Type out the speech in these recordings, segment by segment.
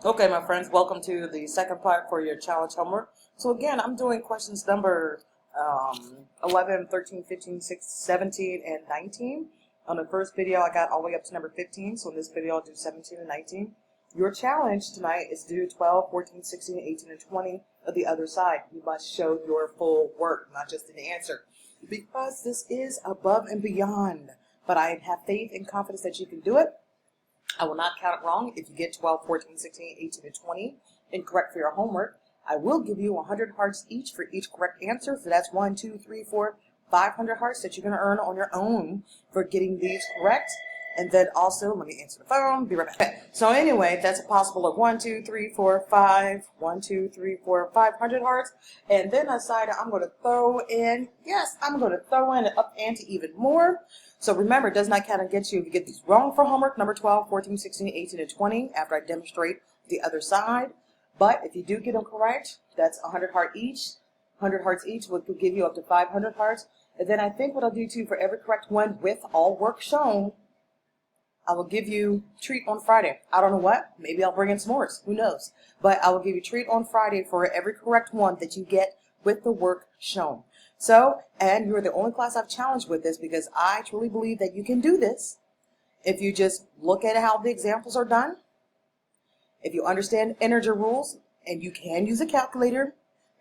Okay, my friends, welcome to the second part for your challenge homework. So again, I'm doing questions number 11, 13, 15, 16, 17, and 19. On the first video, I got all the way up to number 15, so in this video, I'll do 17 and 19. Your challenge tonight is to do 12, 14, 16, 18, and 20 of the other side. You must show your full work, not just an answer, because this is above and beyond. But I have faith and confidence that you can do it. I will not count it wrong if you get 12, 14, 16, 18, and 20 incorrect for your homework. I will give you 100 hearts each for each correct answer. So that's 1, 2, 3, 4, 500 hearts that you're going to earn on your own for getting these correct. And then also, let me answer the phone, be right back. So anyway, that's a possible of 1, 2, 3, 4, 5, 1, 2, 3, 4, 500 hearts. And then I decided I'm going to throw in, yes, I'm going to throw in an up ante even more. So remember, it does not count against you if you get these wrong for homework, number 12, 14, 16, 18, and 20, after I demonstrate the other side. But if you do get them correct, that's 100 hearts each. 100 hearts each will give you up to 500 hearts. And then I think what I'll do too, for every correct one with all work shown, I will give you a treat on Friday. I don't know what. Maybe I'll bring in s'mores. Who knows? But I will give you a treat on Friday for every correct one that you get with the work shown. So, and you're the only class I've challenged with this because I truly believe that you can do this if you just look at how the examples are done, if you understand integer rules, and you can use a calculator,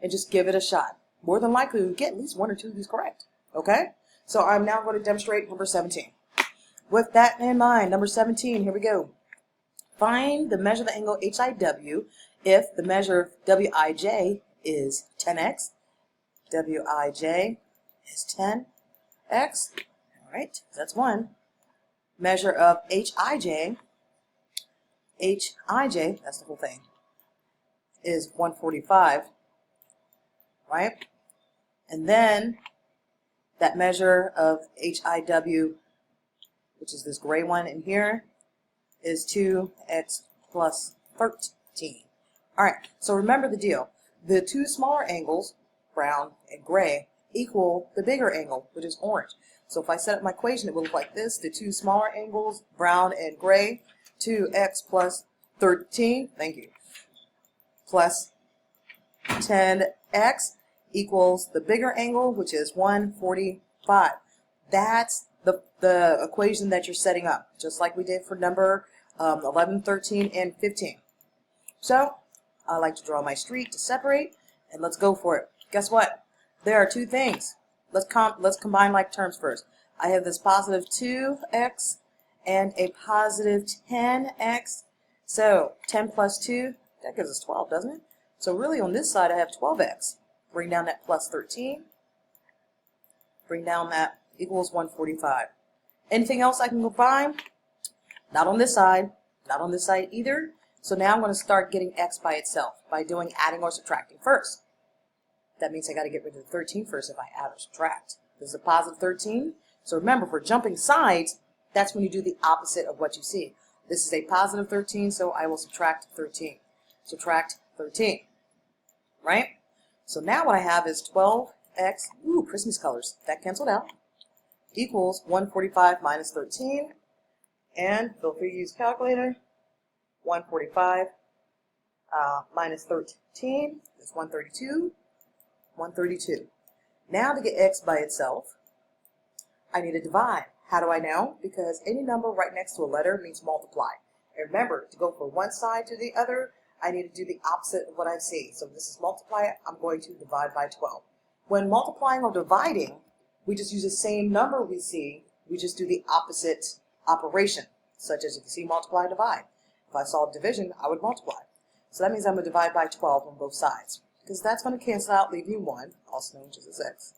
and just give it a shot. More than likely, you'll get at least 1 or 2 of these correct. Okay? So I'm now going to demonstrate number 17. With that in mind, number 17, here we go. Find the measure of the angle HIW if the measure WIJ is 10x. WIJ is 10x. All right, that's one. Measure of HIJ, that's the whole thing, is 145, right? And then that measure of HIW, which is this gray one in here, is 2x plus 13. All right, so remember the deal. The two smaller angles, brown and gray, equal the bigger angle, which is orange. So if I set up my equation, it will look like this. The two smaller angles, brown and gray, 2x plus 13, thank you, plus 10x equals the bigger angle, which is 145. That's the equation that you're setting up, just like we did for number 11, 13, and 15. So I like to draw my street to separate, and let's go for it. Guess what? There are two things. Let's combine like terms first. I have this positive 2x and a positive 10x. So 10 plus 2, that gives us 12, doesn't it? So really on this side I have 12x. Bring down that plus 13. Bring down that equals 145. Anything else I can combine? Not on this side. Not on this side either. So now I'm going to start getting x by itself by doing adding or subtracting first. That means I got to get rid of the 13 first if I add or subtract. This is a positive 13. So remember, for jumping sides, that's when you do the opposite of what you see. This is a positive 13, so I will subtract 13. Subtract 13. Right? So now what I have is 12x, ooh, Christmas colors, that canceled out, equals 145 minus 13. And feel free to use calculator. 145 minus 13 is 132. 132. Now to get x by itself, I need to divide. How do I know? Because any number right next to a letter means multiply. And remember, to go from one side to the other, I need to do the opposite of what I see. So if this is multiply, I'm going to divide by 12. When multiplying or dividing, we just use the same number we see, we just do the opposite operation, such as if you see multiply, divide. If I saw division, I would multiply. So that means I'm going to divide by 12 on both sides, because that's going to cancel out, leaving you 1, also known just as x.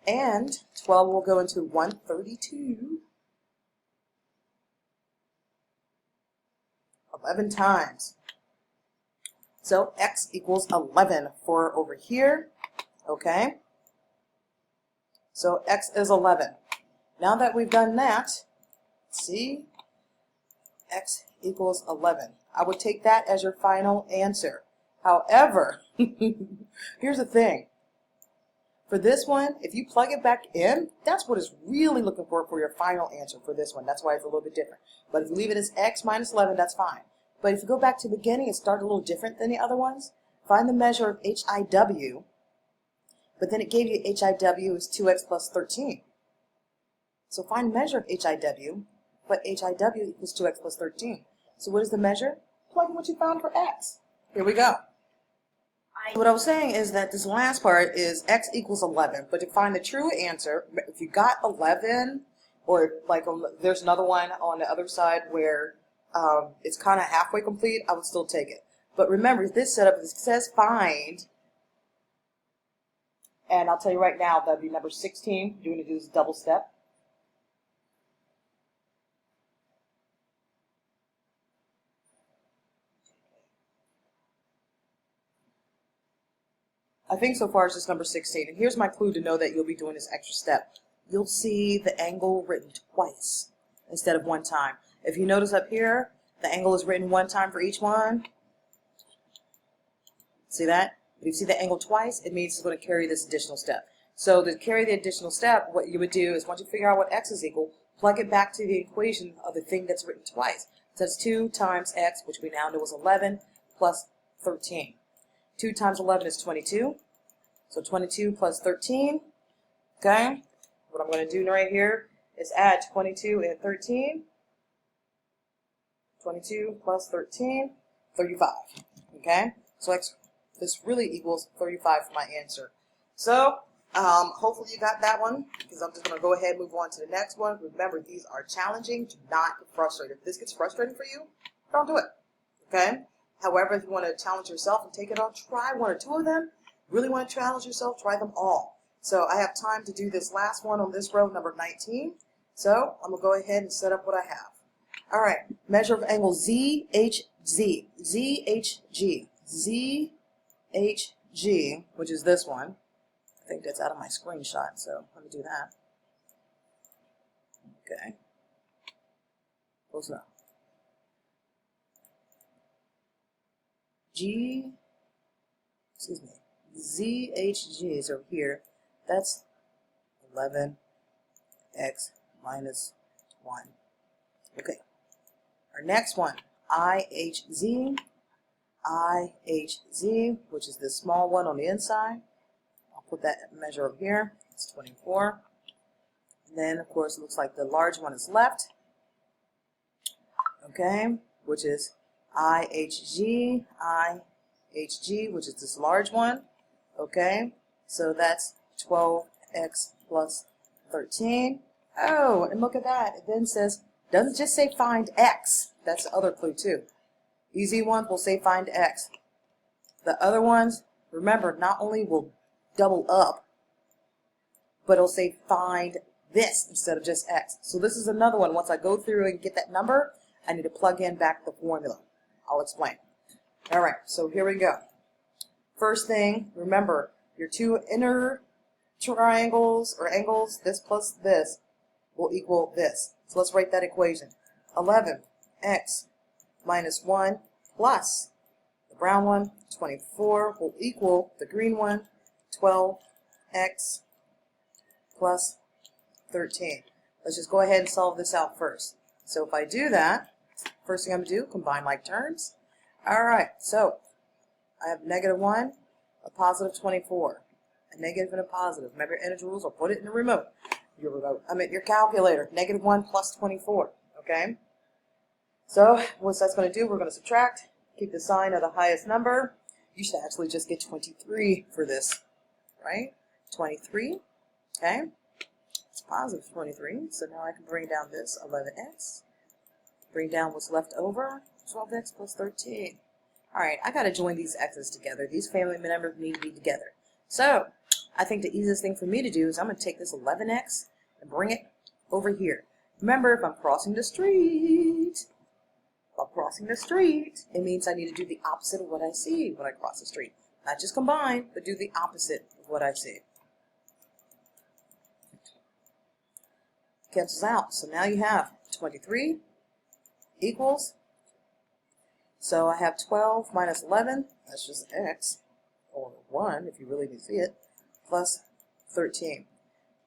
And 12 will go into 132 11 times. So x equals 11 for over here, okay? So x is 11. Now that we've done that, see, x equals 11. I would take that as your final answer. However, here's the thing. For this one, if you plug it back in, that's what it's really looking for your final answer for this one. That's why it's a little bit different. But if you leave it as x minus 11, that's fine. But if you go back to the beginning, it started a little different than the other ones. Find the measure of HIW, but then it gave you HIW is 2x plus 13. So find the measure of HIW, but HIW equals 2x plus 13. So what is the measure? Plug in what you found for x. Here we go. What I was saying is that this last part is x equals 11, but to find the true answer, if you got 11, or like there's another one on the other side where it's kind of halfway complete, I would still take it. But remember, this setup, it says find, and I'll tell you right now, that'd be number 16. You're going to do this double step. I think so far it's just number 16. And here's my clue to know that you'll be doing this extra step. You'll see the angle written twice instead of one time. If you notice up here, the angle is written one time for each one. See that? If you see the angle twice, it means it's going to carry this additional step. So to carry the additional step, what you would do is once you figure out what x is equal, plug it back to the equation of the thing that's written twice. So that's 2 times x, which we now know is 11, plus 13. 2 times 11 is 22. So 22 plus 13. Okay? What I'm going to do right here is add 22 and 13. 22 plus 13, 35. Okay? So this really equals 35 for my answer. So, hopefully you got that one, because I'm just going to go ahead and move on to the next one. Remember, these are challenging. Do not get frustrated. If this gets frustrating for you, don't do it. Okay? However, if you want to challenge yourself and take it on, try one or two of them. Really want to challenge yourself, try them all. So I have time to do this last one on this row, number 19. So I'm going to go ahead and set up what I have. All right, measure of angle ZHG, which is this one. I think that's out of my screenshot, so let me do that. Okay. Close enough. ZHG is over here. That's 11x minus 1. Okay. Our next one, IHZ, which is this small one on the inside. I'll put that measure over here. It's 24. And then, of course, it looks like the large one is left. Okay, which is IHG, which is this large one. Okay, so that's 12x plus 13. Oh, and look at that. It then says, doesn't just say find x. That's the other clue too. Easy ones will say find x. The other ones, remember, not only will double up, but it'll say find this instead of just x. So this is another one. Once I go through and get that number, I need to plug in back the formula. I'll explain. All right, so here we go. First thing, remember, your two inner triangles or angles, this plus this, will equal this. So let's write that equation. 11x minus 1 plus the brown one, 24, will equal the green one, 12x plus 13. Let's just go ahead and solve this out first. So if I do that, first thing I'm going to do, combine like terms. All right, so I have -1, a positive 24, a negative and a positive. Remember your integer rules, or put it in the remote. Your calculator, -1 plus 24, okay? So what that's going to do, we're going to subtract, keep the sign of the highest number. You should actually just get 23 for this, right? 23, okay? It's positive 23, so now I can bring down this 11x, bring down what's left over, 12x plus 13. All right, I got to join these x's together. These family members need to be together. So I think the easiest thing for me to do is I'm going to take this 11x and bring it over here. Remember, if I'm crossing the street, it means I need to do the opposite of what I see when I cross the street. Not just combine, but do the opposite of what I see. Cancels out. So now you have 23 equals, so I have 12 minus 11, that's just x, or 1 if you really need to see it, plus 13.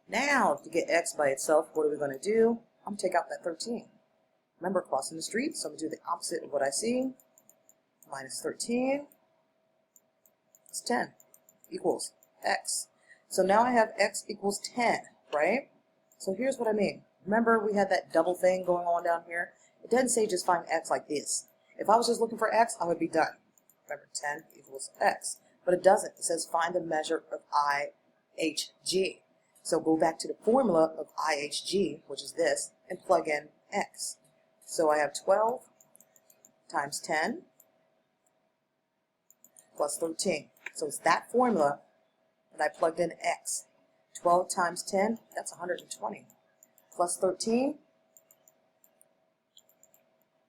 Now, to get x by itself, what are we going to do? I'm going to take out that 13. Remember, crossing the street, so I'm going to do the opposite of what I see. Minus 13 is 10 equals x. So now I have x equals 10, right? So here's what I mean. Remember, we had that double thing going on down here? It doesn't say just find x like this. If I was just looking for x, I would be done. Remember, 10 equals x. But it doesn't. It says find the measure of IHG. So go back to the formula of IHG, which is this, and plug in x. So I have 12 times 10 plus 13. So it's that formula, and I plugged in x. 12 times 10, that's 120. Plus 13,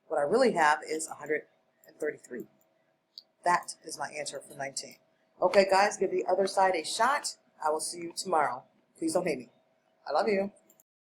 what I really have is 133. That is my answer for 19. Okay, guys, give the other side a shot. I will see you tomorrow. Please don't hate me. I love you.